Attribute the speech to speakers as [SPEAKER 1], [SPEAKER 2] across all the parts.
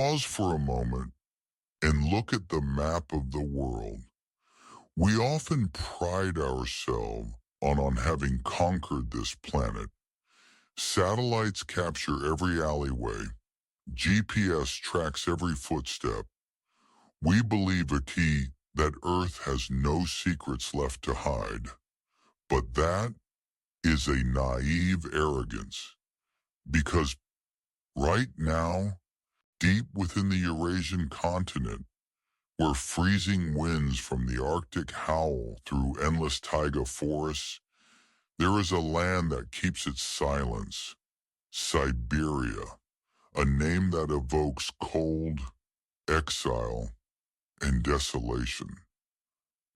[SPEAKER 1] Pause for a moment and look at the map of the world. We often pride ourselves on having conquered this planet. Satellites capture every alleyway. GPS tracks every footstep. We believe a key that Earth has no secrets left to hide. But that is a naive arrogance, because right now, deep within the Eurasian continent, where freezing winds from the Arctic howl through endless taiga forests, there is a land that keeps its silence. Siberia, a name that evokes cold, exile, and desolation.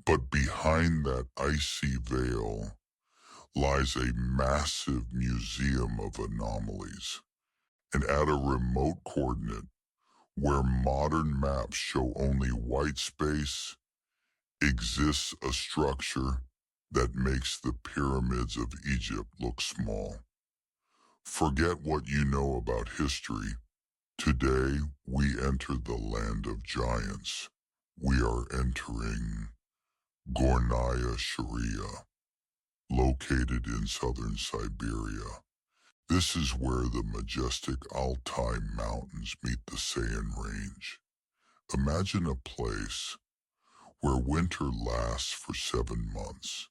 [SPEAKER 1] But behind that icy veil lies a massive museum of anomalies. And at a remote coordinate, where modern maps show only white space, exists a structure that makes the pyramids of Egypt look small. Forget what you know about history. Today, we enter the land of giants. We are entering Gornaya Shoria, located in southern Siberia. This is where the majestic Altai Mountains meet the Saiyan Range. Imagine a place where winter lasts for 7 months.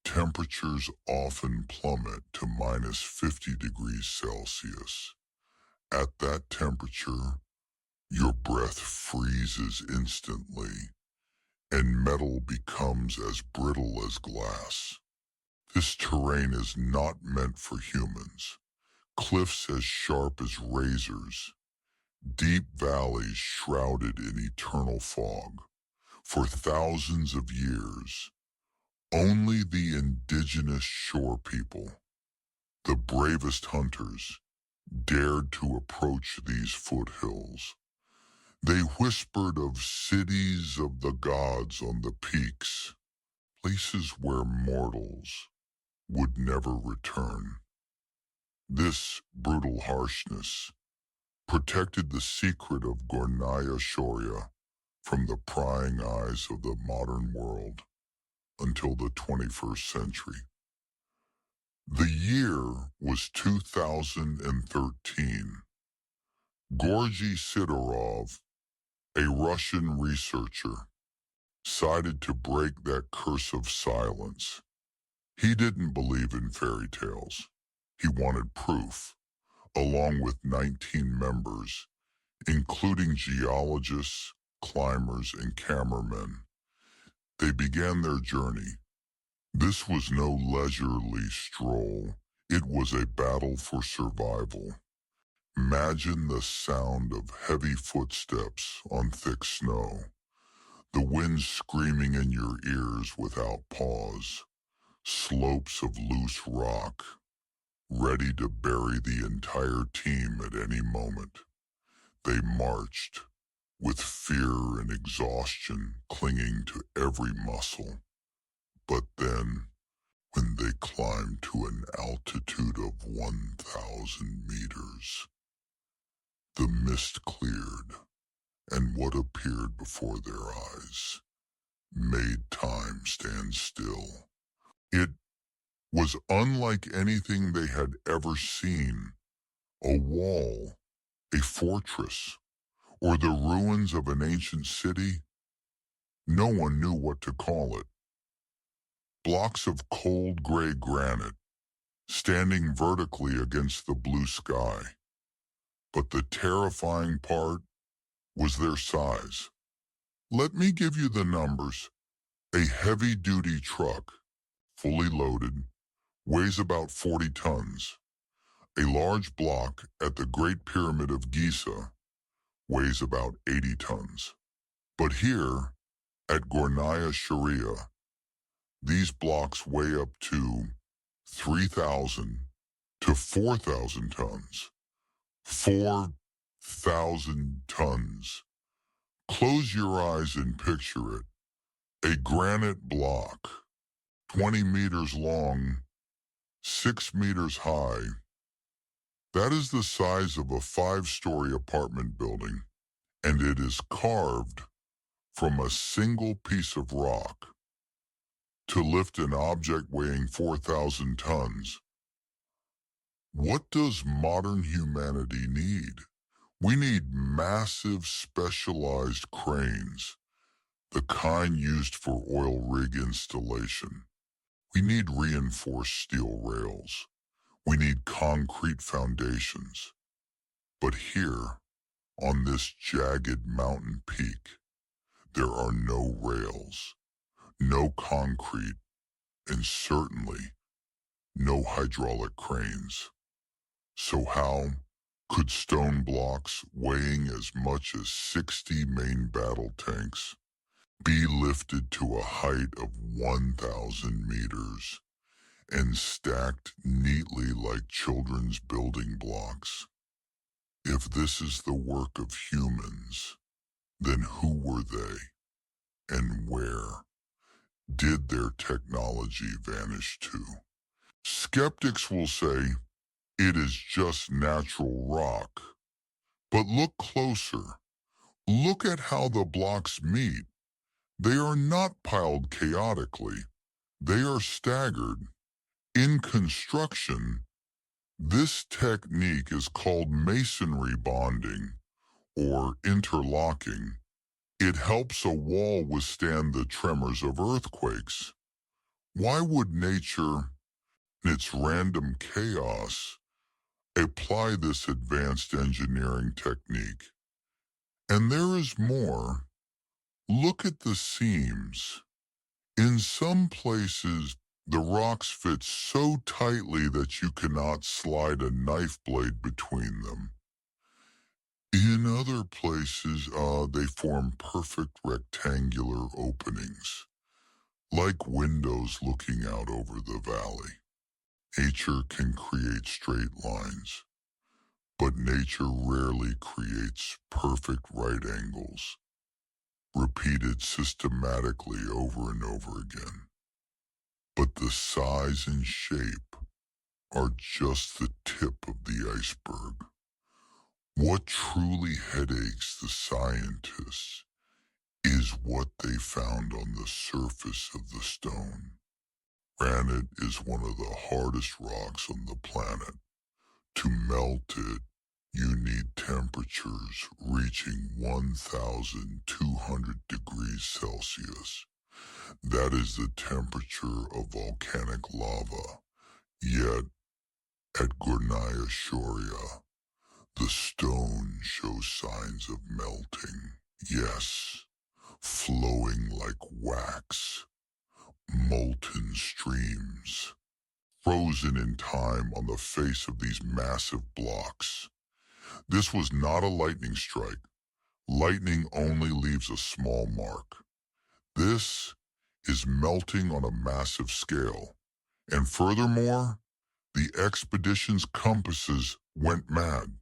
[SPEAKER 1] Temperatures often plummet to minus 50 degrees Celsius. At that temperature, your breath freezes instantly, and metal becomes as brittle as glass. This terrain is not meant for humans. Cliffs as sharp as razors, deep valleys shrouded in eternal fog. For thousands of years, only the indigenous shore people, the bravest hunters, dared to approach these foothills. They whispered of cities of the gods on the peaks, places where mortals would never return. This brutal harshness protected the secret of Gornaya Shoria from the prying eyes of the modern world until the 21st century. The year was 2013. Georgy Sidorov, a Russian researcher, decided to break that curse of silence. He didn't believe in fairy tales. He wanted proof, along with 19 members, including geologists, climbers, and cameramen. They began their journey. This was no leisurely stroll. It was a battle for survival. Imagine the sound of heavy footsteps on thick snow, the wind screaming in your ears without pause, slopes of loose rock, ready to bury the entire team at any moment. They marched, with fear and exhaustion clinging to every muscle. But then, when they climbed to an altitude of 1,000 meters, the mist cleared, and what appeared before their eyes made time stand still. It was unlike anything they had ever seen. A wall, a fortress, or the ruins of an ancient city. No one knew what to call it. Blocks of cold gray granite, standing vertically against the blue sky. But the terrifying part was their size. Let me give you the numbers. A heavy-duty truck, fully loaded, weighs about 40 tons. A large block at the Great Pyramid of Giza weighs about 80 tons. But here, at Gornaya Shoria, these blocks weigh up to 3,000 to 4,000 tons. 4,000 tons. Close your eyes and picture it. A granite block, 20 meters long, 6 meters high. That is the size of a 5-story apartment building. and it is carved from a single piece of rock. To lift an object weighing 4,000 tons, what does modern humanity need? We need massive specialized cranes, the kind used for oil rig installation. We need reinforced steel rails. We need concrete foundations. But here, on this jagged mountain peak, there are no rails, no concrete, and certainly no hydraulic cranes. So how could stone blocks weighing as much as 60 main battle tanks be lifted to a height of 1,000 meters and stacked neatly like children's building blocks? If this is the work of humans, then who were they and where did their technology vanish to? Skeptics will say it is just natural rock, but look closer. Look at how the blocks meet. They are not piled chaotically. They are staggered. In construction, this technique is called masonry bonding or interlocking. It helps a wall withstand the tremors of earthquakes. Why would nature, in its random chaos, apply this advanced engineering technique? And there is more. Look at the seams. In some places, the rocks fit so tightly that you cannot slide a knife blade between them. In other places, they form perfect rectangular openings, like windows looking out over the valley. Nature can create straight lines, but nature rarely creates perfect right angles, repeated systematically over and over again. But the size and shape are just the tip of the iceberg. What truly headaches the scientists is what they found on the surface of the stone. Granite is one of the hardest rocks on the planet. To melt it, you need temperatures reaching 1,200 degrees Celsius. That is the temperature of volcanic lava. Yet, at Gornaya Shoria, the stone shows signs of melting. Yes, flowing like wax, molten streams, frozen in time on the face of these massive blocks. This was not a lightning strike. Lightning only leaves a small mark. This is melting on a massive scale. And furthermore, the expedition's compasses went mad.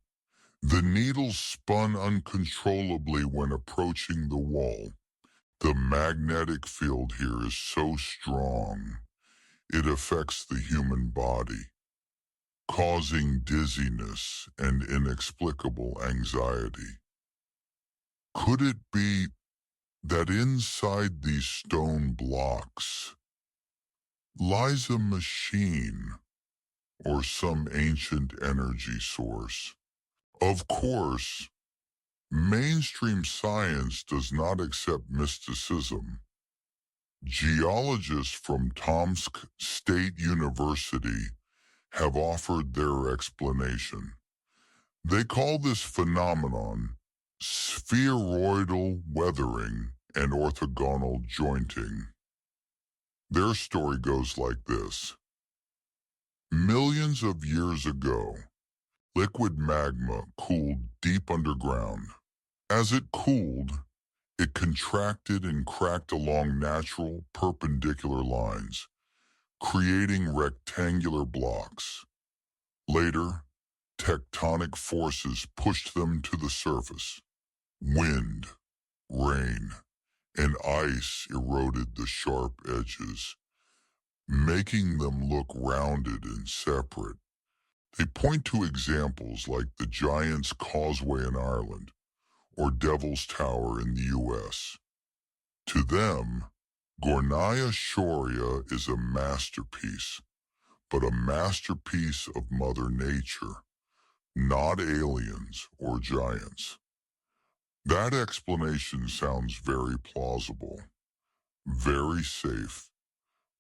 [SPEAKER 1] The needles spun uncontrollably when approaching the wall. The magnetic field here is so strong, it affects the human body, causing dizziness and inexplicable anxiety. Could it be that inside these stone blocks lies a machine or some ancient energy source? Of course, mainstream science does not accept mysticism. Geologists from Tomsk State University have offered their explanation. They call this phenomenon spheroidal weathering and orthogonal jointing. Their story goes like this. Millions of years ago, liquid magma cooled deep underground. As it cooled, it contracted and cracked along natural perpendicular lines, creating rectangular blocks. Later, tectonic forces pushed them to the surface. Wind, rain, and ice eroded the sharp edges, making them look rounded and separate. They point to examples like the Giant's Causeway in Ireland, or Devil's Tower in the U.S. To them, Gornaya Shoria is a masterpiece, but a masterpiece of Mother Nature, not aliens or giants. That explanation sounds very plausible, very safe,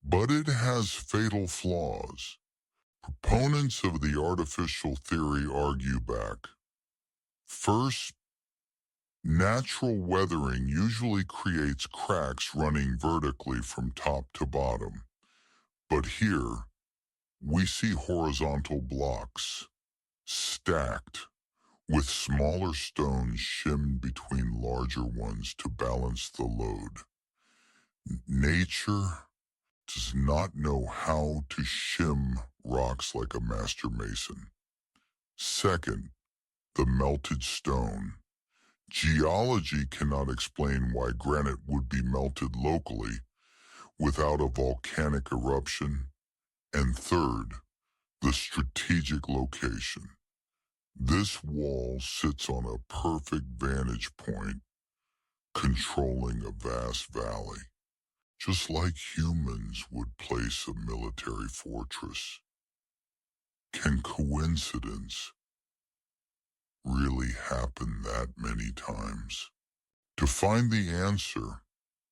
[SPEAKER 1] but it has fatal flaws. Proponents of the artificial theory argue back. First, natural weathering usually creates cracks running vertically from top to bottom, but here we see horizontal blocks, stacked, with smaller stones shimmed between larger ones to balance the load. Nature does not know how to shim rocks like a master mason. Second, the melted stone. Geology cannot explain why granite would be melted locally without a volcanic eruption. And third, the strategic location. This wall sits on a perfect vantage point, controlling a vast valley, just like humans would place a military fortress. Can coincidence really happen that many times? To find the answer,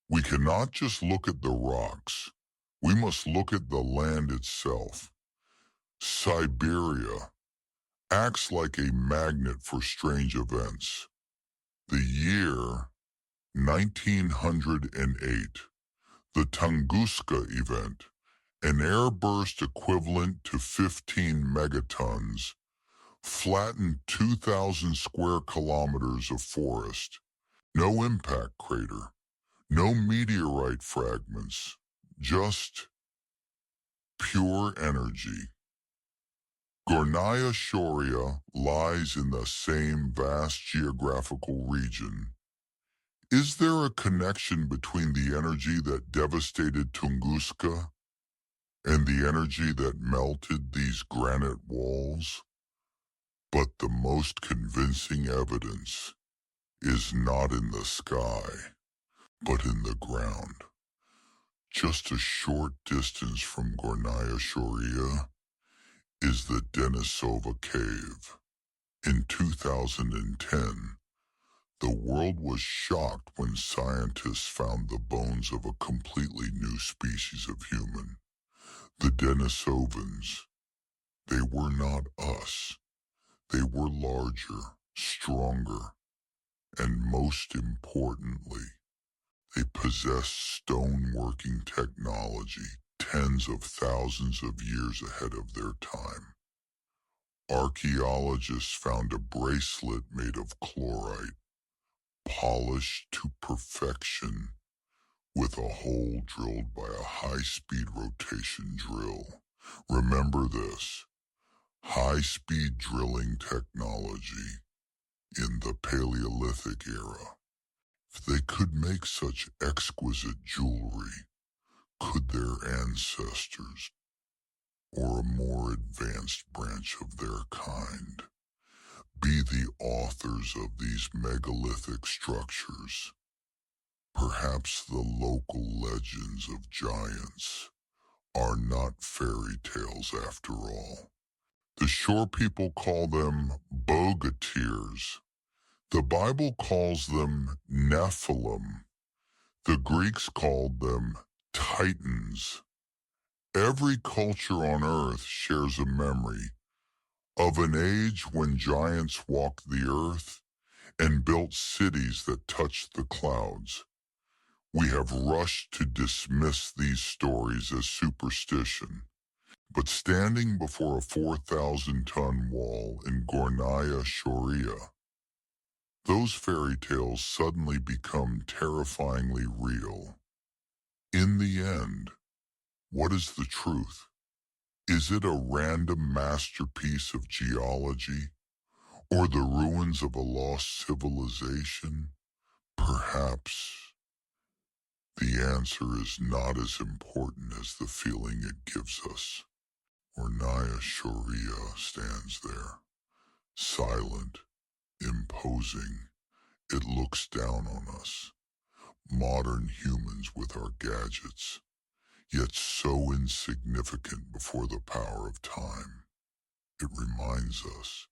[SPEAKER 1] we cannot just look at the rocks. We must look at the land itself. Siberia acts like a magnet for strange events. The year 1908, the Tunguska event, an airburst equivalent to 15 megatons, flattened 2,000 square kilometers of forest. No impact crater, no meteorite fragments, just pure energy. Gornaya Shoria lies in the same vast geographical region. Is there a connection between the energy that devastated Tunguska and the energy that melted these granite walls? But the most convincing evidence is not in the sky, but in the ground. Just a short distance from Gornaya Shoria is the Denisova Cave. In 2010, the world was shocked when scientists found the bones of a completely new species of human. The Denisovans. They were not us. They were larger, stronger, and most importantly, they possessed stoneworking technology tens of thousands of years ahead of their time. Archaeologists found a bracelet made of chlorite, polished to perfection, with a hole drilled by a high-speed rotation drill. Remember this, high-speed drilling technology in the Paleolithic era. If they could make such exquisite jewelry, could their ancestors, or a more advanced branch of their kind, be the authors of these megalithic structures? Perhaps the local legends of giants are not fairy tales after all. The shore people call them bogatyrs. The Bible calls them Nephilim. The Greeks called them Titans. Every culture on earth shares a memory of an age when giants walked the earth and built cities that touched the clouds. We have rushed to dismiss these stories as superstition, but standing before a 4,000-ton wall in Gornaya Shoria, those fairy tales suddenly become terrifyingly real. In the end, what is the truth? Is it a random masterpiece of geology, or the ruins of a lost civilization? Perhaps. The answer is not as important as the feeling it gives us. Gornaya Shoria stands there, silent, imposing, It looks down on us, modern humans with our gadgets, yet so insignificant before the power of time. It reminds us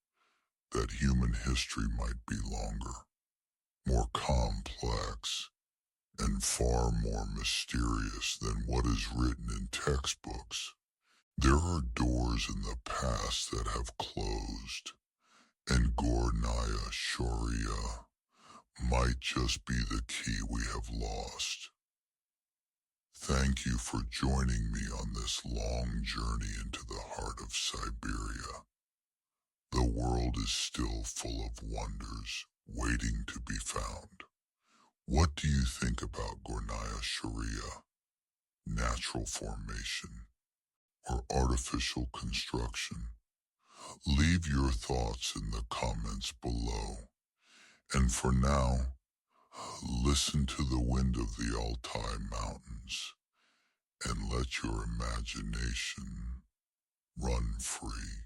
[SPEAKER 1] that human history might be longer, more complex, and far more mysterious than what is written in textbooks. There are doors in the past that have closed, and Gornaya Shoria might just be the key we have lost. Thank you for joining me on this long journey into the heart of Siberia. The world is still full of wonders waiting to be found. What do you think about Gornaya Shoria, natural formation, or artificial construction? Leave your thoughts in the comments below. And for now, listen to the wind of the Altai Mountains and let your imagination run free.